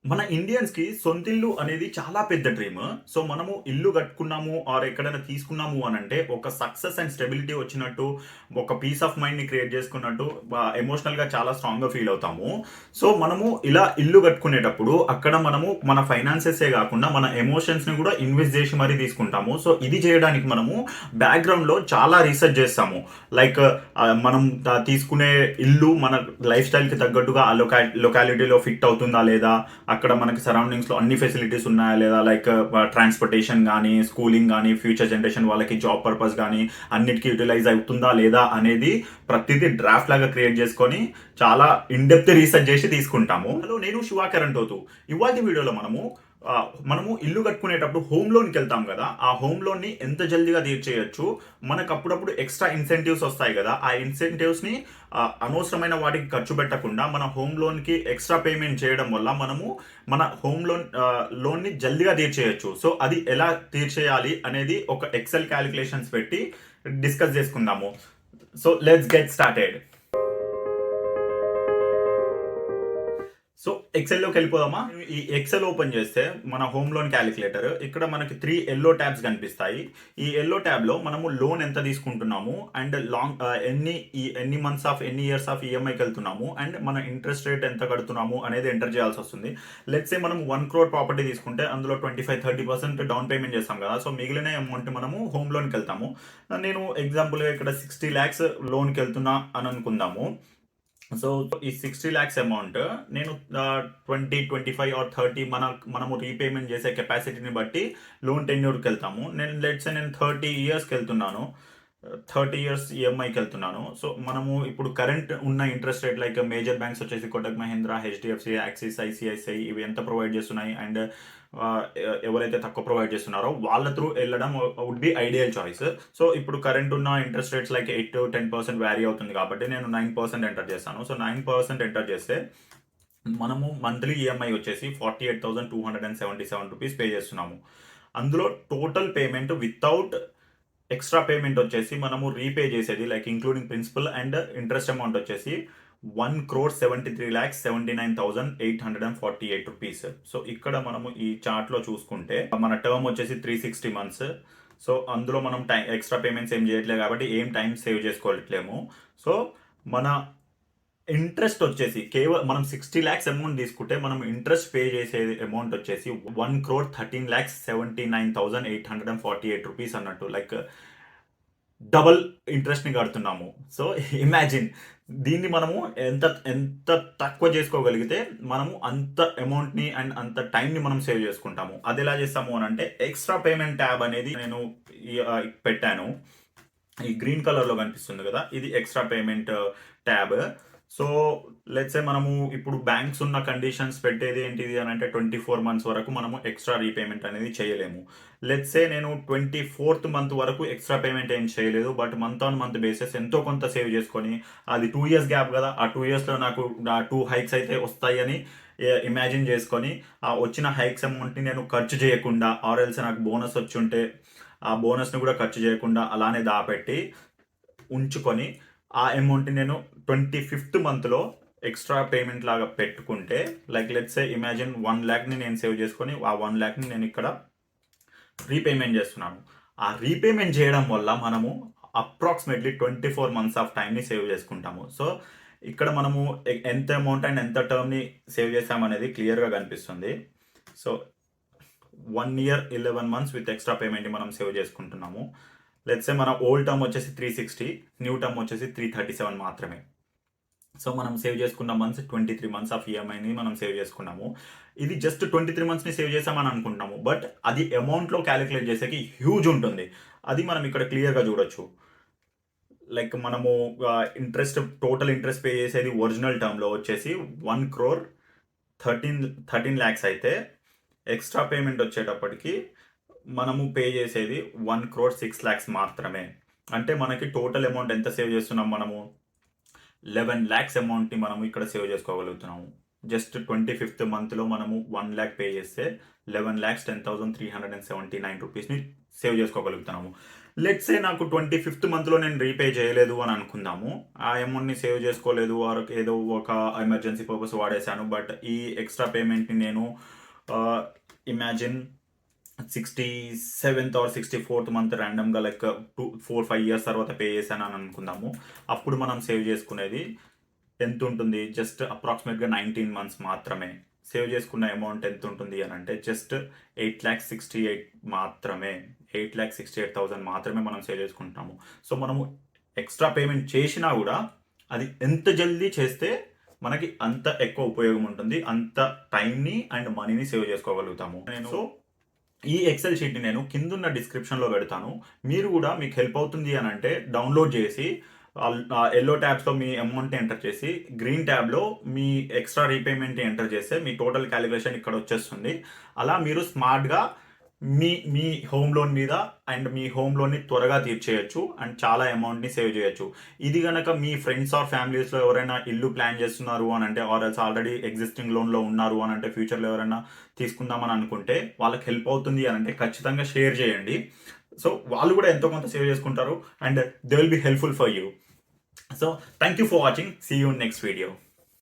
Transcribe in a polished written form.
మన ఇండియన్స్‌కి సొంతిల్లు అనేది చాలా పెద్ద డ్రీమ్. సో, మనము ఇల్లు కట్టుకున్నాము ఆర్ ఎక్కడైనా తీసుకున్నాము అనంటే ఒక సక్సెస్ అండ్ స్టెబిలిటీ వచ్చినట్టు, ఒక పీస్ ఆఫ్ మైండ్‌ని క్రియేట్ చేసుకున్నట్టు ఎమోషనల్‌గా చాలా స్ట్రాంగ్‌గా ఫీల్ అవుతాము. సో, మనము ఇలా ఇల్లు కట్టుకునేటప్పుడు అక్కడ మనము మన ఫైనాన్సెసే కాకుండా మన ఎమోషన్స్‌ని కూడా ఇన్వెస్ట్ చేసి మరీ తీసుకుంటాము. సో, ఇది చేయడానికి మనము బ్యాక్‌గ్రౌండ్‌లో చాలా రీసెర్చ్ చేస్తాము. లైక్ మనం తీసుకునే ఇల్లు మన లైఫ్ స్టైల్‌కి తగ్గట్టుగా ఆ లొకాలిటీలో ఫిట్ అవుతుందా లేదా? అక్కడ మనకి సరౌండింగ్స్లో అన్ని ఫెసిలిటీస్ ఉన్నాయా లేదా, లైక్ ట్రాన్స్పోర్టేషన్ కానీ, స్కూలింగ్ కానీ, ఫ్యూచర్ జనరేషన్ వాళ్ళకి జాబ్ పర్పస్ కానీ అన్నిటికీ యూటిలైజ్ అవుతుందా లేదా అనేది ప్రతిదీ డ్రాఫ్ట్ లాగా క్రియేట్ చేసుకొని చాలా ఇన్ డెప్త్ రీసెర్చ్ చేసి తీసుకుంటాము. హలో, నేను శివాకరణ్ తోతు. ఇవాళ వీడియోలో మనము ఇల్లు కట్టుకునేటప్పుడు హోమ్ లోన్కి వెళ్తాం కదా, ఆ హోమ్ లోన్ని ఎంత జల్దీగా తీర్చేయచ్చు, మనకు అప్పుడప్పుడు ఎక్స్ట్రా ఇన్సెంటివ్స్ వస్తాయి కదా, ఆ ఇన్సెంటివ్స్ని అనవసరమైన వాటికి ఖర్చు పెట్టకుండా మన హోమ్ లోన్కి ఎక్స్ట్రా పేమెంట్ చేయడం వల్ల మనము మన హోమ్ లోన్ని జల్దీగా తీర్చేయచ్చు. సో అది ఎలా తీర్చేయాలి అనేది ఒక ఎక్సెల్ క్యాలిక్యులేషన్స్ పెట్టి డిస్కస్ చేసుకుందాము. So let's get started. So ఎక్సెల్లోకి వెళ్ళిపోదామా. ఈ ఎక్సెల్ ఓపెన్ చేస్తే మన హోమ్ లోన్ క్యాలిక్యులేటర్ ఇక్కడ మనకి 3 ఎల్లో ట్యాబ్స్ కనిపిస్తాయి. ఈ ఎల్లో ట్యాబ్ లో మనము లోన్ ఎంత తీసుకుంటున్నాము అండ్ ఎన్ని మంత్స్ ఆఫ్ ఎన్ని ఇయర్స్ ఆఫ్ ఈఎంఐకి వెళ్తున్నాము అండ్ మన ఇంట్రెస్ట్ రేట్ ఎంత కడుతున్నాము అనేది ఎంటర్ చేయాల్సి వస్తుంది. లెట్స్ సే మనం 1 crore ప్రాపర్టీ తీసుకుంటే అందులో 25-30% డౌన్ పేమెంట్ చేస్తాం కదా. సో మిగిలిన అమౌంట్ మనము హోమ్ లోన్కి వెళ్తాము. నేను ఎగ్జాంపుల్గా ఇక్కడ 60 lakhs లోన్కి వెళ్తున్నా అని అనుకుందాము. సో ఈ 60 lakhs అమౌంట్ నేను 20-25 ఆర్ 30 మనము రీపేమెంట్ చేసే కెపాసిటీని బట్టి లోన్ టెన్యూర్కి వెళ్తాము. నేను 30 ఇయర్స్కి వెళ్తున్నాను, 30 ఇయర్స్ ఈఎంఐకి వెళ్తున్నాను. సో మనము ఇప్పుడు కరెంట్ ఉన్న interest rate like major banks వచ్చేసి Kotak Mahindra, HDFC, Axis, ICICI ఇవి ఎంత ప్రొవైడ్ చేస్తున్నాయి అండ్ ఎవరైతే తక్కువ ప్రొవైడ్ చేస్తున్నారో వాళ్ళ త్రూ వెళ్ళడం would be ideal choice. So ఇప్పుడు కరెంట్ ఉన్న ఇంట్రెస్ట్ రేట్స్ లైక్ 8-10% వ్యారీ అవుతుంది కాబట్టి నేను 9% ఎంటర్ చేస్తాను. సో 9% ఎంటర్ చేస్తే మనము మంత్లీ ఈఎంఐ వచ్చేసి 48,277 రూపీస్ పే చేస్తున్నాము. అందులో total payment without extra payment వచ్చేసి మనము రీపే చేసేది like including principal and interest amount వచ్చేసి 1,73,79,848 రూపీస్. సో ఇక్కడ మనము ఈ చార్ట్ లో చూసుకుంటే మన టర్మ్ వచ్చేసి 360 months. సో అందులో మనం ఎక్స్ట్రా పేమెంట్స్ ఏం చేయట్లేదు కాబట్టి ఏం టైం సేవ్ చేసుకోవట్లేము. సో మన ఇంట్రెస్ట్ వచ్చేసి కేవలం మనం 60 lakhs అమౌంట్ తీసుకుంటే మనం ఇంట్రెస్ట్ పే చేసే అమౌంట్ వచ్చేసి 1,13,79,848 రూపీస్ అన్నట్టు, లైక్ డబల్ ఇంట్రెస్ట్ని కడుతున్నాము. సో ఇమాజిన్, దీన్ని మనము ఎంత ఎంత తక్కువ చేసుకోగలిగితే మనము అంత అమౌంట్ని అండ్ అంత టైంని మనం సేవ్ చేసుకుంటాము. అది ఎలా చేస్తాము అని అంటే ఎక్స్ట్రా పేమెంట్ ట్యాబ్ అనేది నేను పెట్టాను. ఈ గ్రీన్ కలర్లో కనిపిస్తుంది కదా, ఇది extra payment tab. So let's say మనము ఇప్పుడు బ్యాంక్స్ ఉన్న కండిషన్స్ పెట్టేది ఏంటిది అని అంటే 24 months వరకు మనము ఎక్స్ట్రా రీపేమెంట్ అనేది చేయలేము. లెట్స్ సే నేను 24th month వరకు ఎక్స్ట్రా పేమెంట్ ఏం చేయలేదు, but month on month basis ఎంతో కొంత సేవ్ చేసుకొని, అది 2 years గ్యాప్ కదా, ఆ 2 yearsలో నాకు 2 hikes అయితే వస్తాయని ఇమాజిన్ చేసుకొని ఆ వచ్చిన హైక్స్ అమౌంట్ని నేను ఖర్చు చేయకుండా ఆర్ఎల్స్ నాకు బోనస్ వచ్చి ఉంటే ఆ బోనస్ని కూడా ఖర్చు చేయకుండా అలానే దాపెట్టి ఉంచుకొని ఆ అమౌంట్ని నేను 25th monthలో ఎక్స్ట్రా పేమెంట్ లాగా పెట్టుకుంటే, లైక్ లెట్స్ సే ఇమాజిన్ 1 lakhని నేను సేవ్ చేసుకొని ఆ 1 lakhని నేను ఇక్కడ రీపేమెంట్ చేస్తున్నాను. ఆ రీపేమెంట్ చేయడం వల్ల మనము అప్రాక్సిమేట్లీ 24 months ఆఫ్ టైంని సేవ్ చేసుకుంటాము. సో ఇక్కడ మనము ఎంత అమౌంట్ అండ్ ఎంత టర్మ్ని సేవ్ చేస్తామనేది క్లియర్గా కనిపిస్తుంది. So 1 year 11 months with extra payment మనం సేవ్ చేసుకుంటున్నాము. లెట్స్ సే మన ఓల్డ్ టర్మ్ వచ్చేసి 360, న్యూ టర్మ్ వచ్చేసి 337 మాత్రమే. సో మనం సేవ్ చేసుకున్న మంత్స్ 23 months ఆఫ్ ఈఎంఐని మనం సేవ్ చేసుకున్నాము. ఇది జస్ట్ 23 monthsని సేవ్ చేసామని అనుకుంటున్నాము, బట్ అది అమౌంట్లో క్యాలిక్యులేట్ చేసేకి హ్యూజ్ ఉంటుంది. అది మనం ఇక్కడ క్లియర్గా చూడొచ్చు. లైక్ మనము టోటల్ ఇంట్రెస్ట్ పే చేసేది ఒరిజినల్ టర్మ్లో వచ్చేసి 1,13 lakhs అయితే ఎక్స్ట్రా పేమెంట్ వచ్చేటప్పటికి మనము పే చేసేది 1,06 lakhs మాత్రమే. అంటే మనకి టోటల్ అమౌంట్ ఎంత సేవ్ చేస్తున్నాం మనము, 11 lakhs అమౌంట్ని మనము ఇక్కడ సేవ్ చేసుకోగలుగుతున్నాము. జస్ట్ 25th monthలో మనము 1 lakh పే చేస్తే 11,10,379 రూపీస్ని సేవ్ చేసుకోగలుగుతున్నాము. లెట్స్ సే నాకు 25th మంత్లో నేను రీపే చేయలేదు అని అనుకుందాము. ఆ అమౌంట్‌ని సేవ్ చేసుకోలేదు ఆర్ ఏదో ఒక ఎమర్జెన్సీ పర్పస్ వాడేశాను. బట్ ఈ ఎక్స్ట్రా పేమెంట్‌ని నేను imagine 67th or 64th month ర్యాండమ్‌గా లైక్ 4-5 ఇయర్స్ తర్వాత పే చేశాను అని అనుకుందాము. అప్పుడు మనం సేవ్ చేసుకునేది ఎంత ఉంటుంది? జస్ట్ అప్రాక్సిమేట్‌గా 19 మంత్స్ మాత్రమే. సేవ్ చేసుకున్న అమౌంట్ ఎంత ఉంటుంది అని అంటే జస్ట్ 8,68,000 మాత్రమే. 8,68,000 మాత్రమే మనం సేవ్ చేసుకుంటాము. సో మనము ఎక్స్ట్రా పేమెంట్ చేసినా కూడా అది ఎంత జల్దీ చేస్తే మనకి అంత ఎక్కువ ఉపయోగం ఉంటుంది. అంత టైంని అండ్ మనీని సేవ్ చేసుకోగలుగుతాము. సో ఈ ఎక్సెల్ షీట్‌ని నేను కిందున్న డిస్క్రిప్షన్‌లో పెడతాను. మీరు కూడా మీకు హెల్ప్ అవుతుంది అని అంటే డౌన్లోడ్ చేసి యెల్లో ట్యాబ్స్‌లో మీ అమౌంట్‌ని ఎంటర్ చేసి, గ్రీన్ ట్యాబ్‌లో మీ ఎక్స్ట్రా రీపేమెంట్‌ని ఎంటర్ చేస్తే మీ టోటల్ క్యాలిక్యులేషన్ ఇక్కడ వచ్చేస్తుంది. అలా మీరు స్మార్ట్‌గా మీ మీ హోమ్ లోన్ మీద అండ్ మీ హోమ్ లోన్‌ని త్వరగా తీర్చేయొచ్చు అండ్ చాలా అమౌంట్‌ని సేవ్ చేయొచ్చు. ఇది గనక మీ ఫ్రెండ్స్ ఆర్ ఫ్యామిలీస్‌లో ఎవరైనా ఇల్లు ప్లాన్ చేస్తున్నారు అని అంటే ఆర్ ఎల్స్ ఆల్రెడీ ఎగ్జిస్టింగ్ లోన్‌లో ఉన్నారు అని అంటే ఫ్యూచర్‌లో ఎవరైనా తీసుకుందామని అనుకుంటే వాళ్ళకి హెల్ప్ అవుతుంది అని అంటే ఖచ్చితంగా షేర్ చేయండి. సో వాళ్ళు కూడా ఎంతో కొంత సేవ్ చేసుకుంటారు and they will be helpful for you. So thank you for watching. See you in next video.